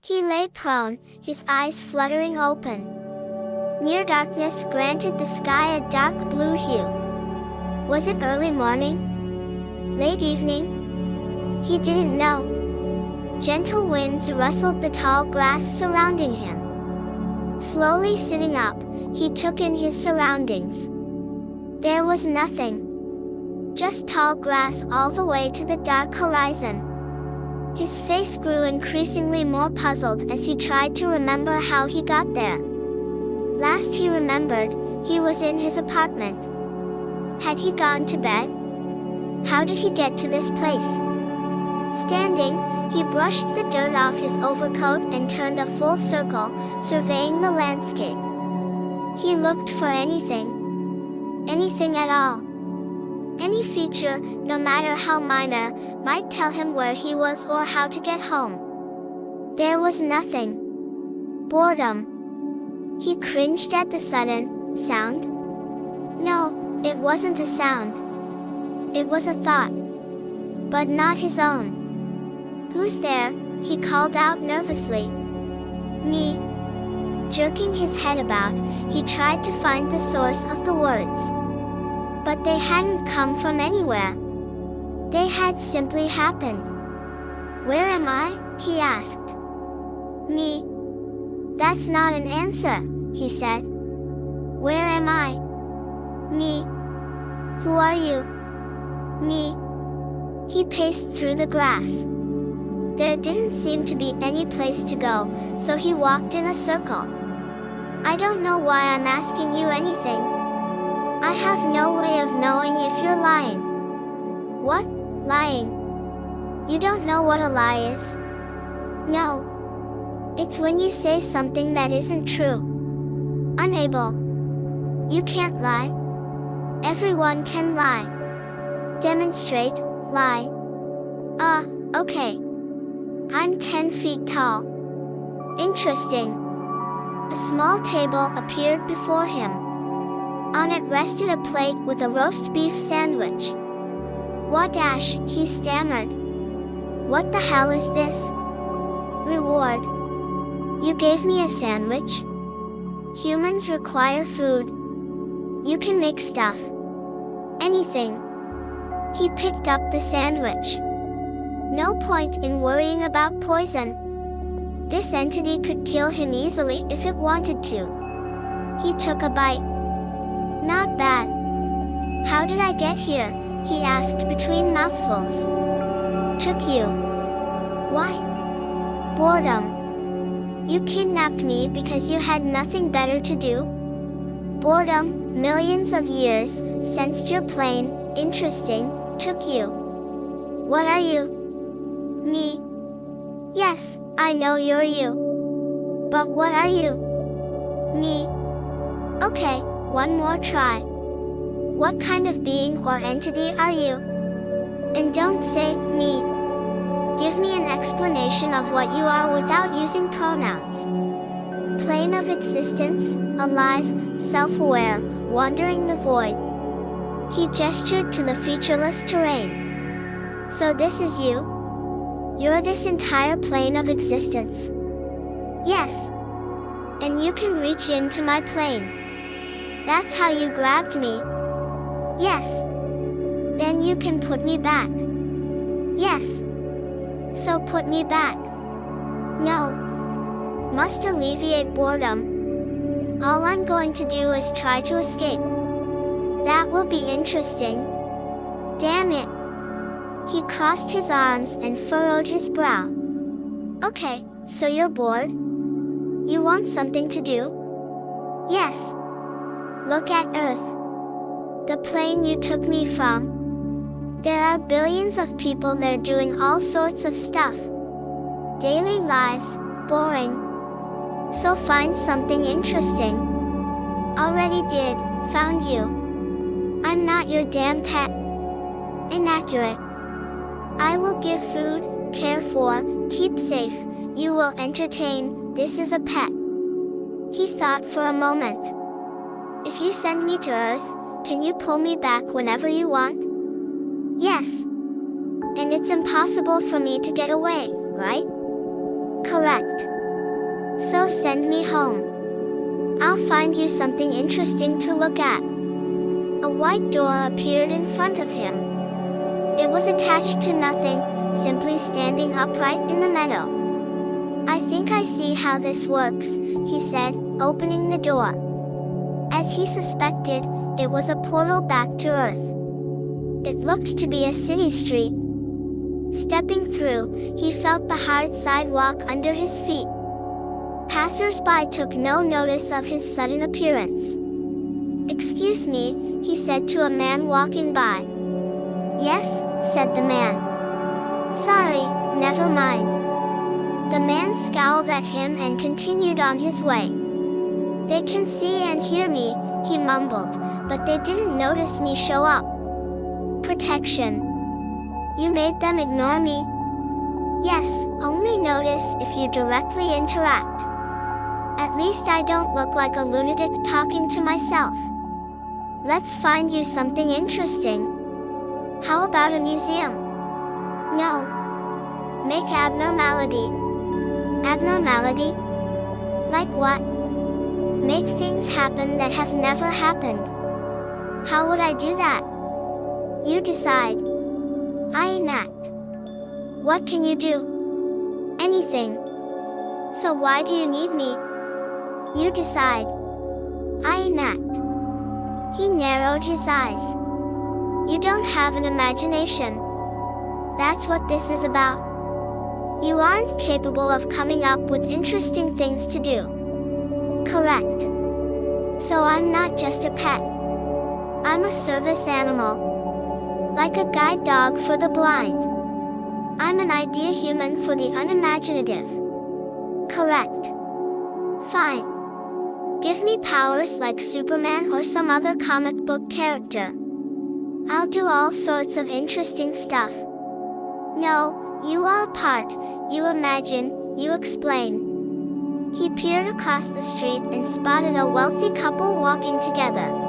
He lay prone, his eyes fluttering open. Near darkness granted the sky a dark blue hue. Was it early morning? Late evening? He didn't know. Gentle winds rustled the tall grass surrounding him. Slowly sitting up, he took in his surroundings. There was nothing. Just tall grass all the way to the dark horizon. His face grew increasingly more puzzled as he tried to remember how he got there. Last he remembered, he was in his apartment. Had he gone to bed? How did he get to this place? Standing, he brushed the dirt off his overcoat and turned a full circle, surveying the landscape. He looked for anything. Anything at all. Any feature, no matter how minor, might tell him where he was or how to get home. There was nothing. Boredom. He cringed at the sudden sound. No, it wasn't a sound. It was a thought. But not his own. Who's there? He called out nervously. Me. Jerking his head about, he tried to find the source of the words. But they hadn't come from anywhere. They had simply happened. Where am I? He asked. Me. That's not an answer, he said. Where am I? Me. Who are you? Me. He paced through the grass. There didn't seem to be any place to go, so he walked in a circle. I don't know why I'm asking you anything. I have no way of knowing if you're lying. What? Lying? You don't know what a lie is? No. It's when you say something that isn't true. Unable. You can't lie. Everyone can lie. Demonstrate, lie. Okay. I'm 10 feet tall. Interesting. A small table appeared before him. On it rested a plate with a roast beef sandwich. What dash, he stammered. What the hell is this? Reward. You gave me a sandwich? Humans require food. You can make stuff. Anything. He picked up the sandwich. No point in worrying about poison. This entity could kill him easily if it wanted to. He took a bite. Not bad. How did I get here? He asked between mouthfuls. Took you. Why? Boredom. You kidnapped me because you had nothing better to do? Boredom, millions of years, sensed your plane, interesting, took you. What are you? Me. Yes, I know you're you. But what are you? Me. Okay, one more try. What kind of being or entity are you? And don't say, me. Give me an explanation of what you are without using pronouns. Plane of existence, alive, self-aware, wandering the void. He gestured to the featureless terrain. So this is you? You're this entire plane of existence? Yes. And you can reach into my plane. That's how you grabbed me? Yes. Then you can put me back? Yes. So put me back. No. Must alleviate boredom. All I'm going to do is try to escape. That will be interesting. Damn it. He crossed his arms and furrowed his brow. Okay, so you're bored? You want something to do? Yes. Look at Earth. The plane you took me from. There are billions of people there doing all sorts of stuff. Daily lives, boring. So find something interesting. Already did, found you. I'm not your damn pet. Inaccurate. I will give food, care for, keep safe, you will entertain, this is a pet. He thought for a moment. If you send me to Earth, can you pull me back whenever you want? Yes. And it's impossible for me to get away, right? Correct. So send me home. I'll find you something interesting to look at. A white door appeared in front of him. It was attached to nothing, simply standing upright in the meadow. I think I see how this works, he said, opening the door. As he suspected, it was a portal back to Earth. It looked to be a city street. Stepping through, he felt the hard sidewalk under his feet. Passers-by took no notice of his sudden appearance. "Excuse me," he said to a man walking by. "Yes," said the man. "Sorry, never mind." The man scowled at him and continued on his way. "They can see and hear me," he mumbled, "but they didn't notice me show up." Protection. You made them ignore me? Yes, only notice if you directly interact. At least I don't look like a lunatic talking to myself. Let's find you something interesting. How about a museum? No. Make abnormality. Abnormality? Like what? Make things happen that have never happened. How would I do that? You decide. I enact. What can you do? Anything. So why do you need me? You decide. I enact. He narrowed his eyes. You don't have an imagination. That's what this is about. You aren't capable of coming up with interesting things to do. Correct. So I'm not just a pet. I'm a service animal. Like a guide dog for the blind. I'm an idea human for the unimaginative. Correct. Fine. Give me powers like Superman or some other comic book character. I'll do all sorts of interesting stuff. No, you are a part, you imagine, you explain. He peered across the street and spotted a wealthy couple walking together.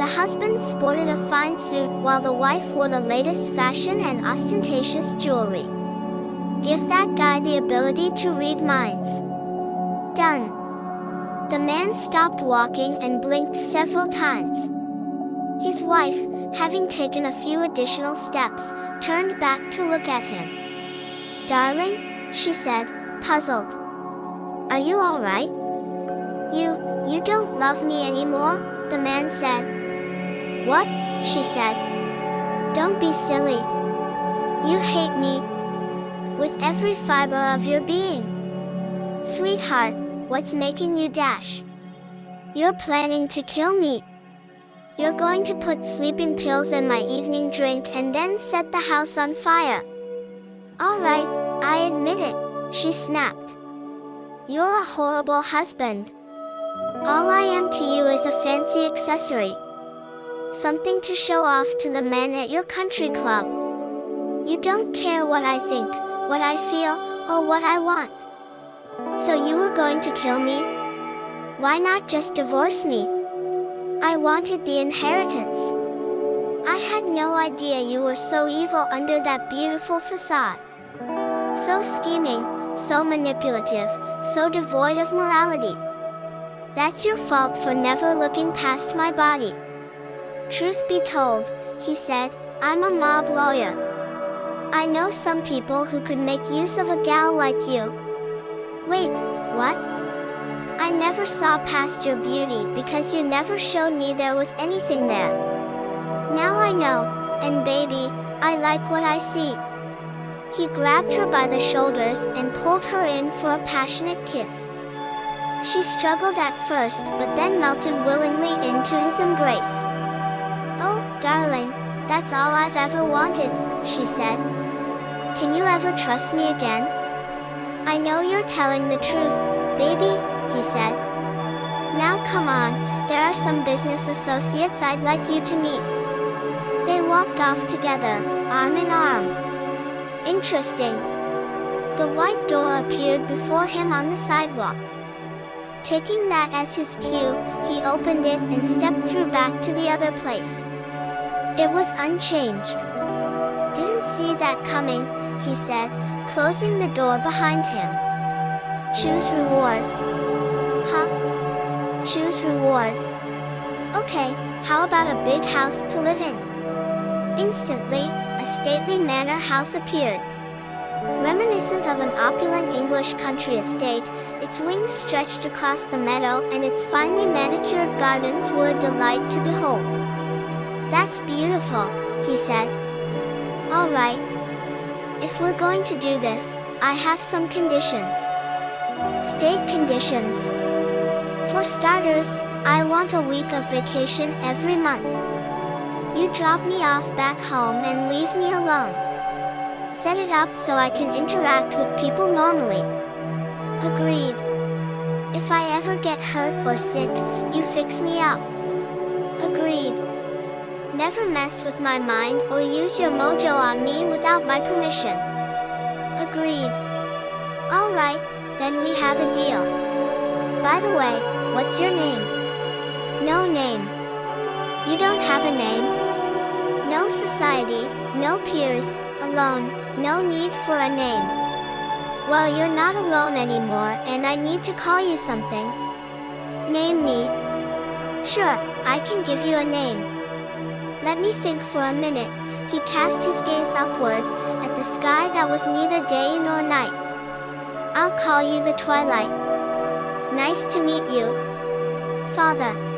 The husband sported a fine suit while the wife wore the latest fashion and ostentatious jewelry. Give that guy the ability to read minds. Done. The man stopped walking and blinked several times. His wife, having taken a few additional steps, turned back to look at him. "Darling," she said, puzzled. "Are you all right?" You don't love me anymore?" the man said. "What?" she said. "Don't be silly. You hate me. With every fiber of your being. Sweetheart, what's making you dash? You're planning to kill me. You're going to put sleeping pills in my evening drink and then set the house on fire." "All right, I admit it," she snapped. "You're a horrible husband. All I am to you is a fancy accessory. Something to show off to the men at your country club. You don't care what I think, what I feel, or what I want. So you were going to kill me? Why not just divorce me? I wanted the inheritance. I had no idea you were so evil under that beautiful facade. So scheming, so manipulative, so devoid of morality. That's your fault for never looking past my body. Truth be told," he said, "I'm a mob lawyer. I know some people who could make use of a gal like you." "Wait, what?" "I never saw past your beauty because you never showed me there was anything there. Now I know, and baby, I like what I see." He grabbed her by the shoulders and pulled her in for a passionate kiss. She struggled at first but then melted willingly into his embrace. "Oh, darling, that's all I've ever wanted," she said. "Can you ever trust me again?" "I know you're telling the truth, baby," he said. "Now come on, there are some business associates I'd like you to meet." They walked off together, arm in arm. Interesting. The white door appeared before him on the sidewalk. Taking that as his cue, he opened it and stepped through back to the other place. It was unchanged. "Didn't see that coming," he said, closing the door behind him. Choose reward. Huh? Choose reward. Okay, how about a big house to live in? Instantly, a stately manor house appeared. Reminiscent of an opulent English country estate, its wings stretched across the meadow and its finely manicured gardens were a delight to behold. That's beautiful, he said. All right. If we're going to do this, I have some conditions. State conditions. For starters, I want a week of vacation every month. You drop me off back home and leave me alone. Set it up so I can interact with people normally. Agreed. If I ever get hurt or sick, you fix me up. Agreed. Never mess with my mind or use your mojo on me without my permission. Agreed. All right, then we have a deal. By the way, what's your name? No name. You don't have a name? No society, no peers, alone, no need for a name. Well, you're not alone anymore and I need to call you something. Name me. Sure, I can give you a name. Let me think for a minute. He cast his gaze upward, at the sky that was neither day nor night. I'll call you the Twilight. Nice to meet you, Father.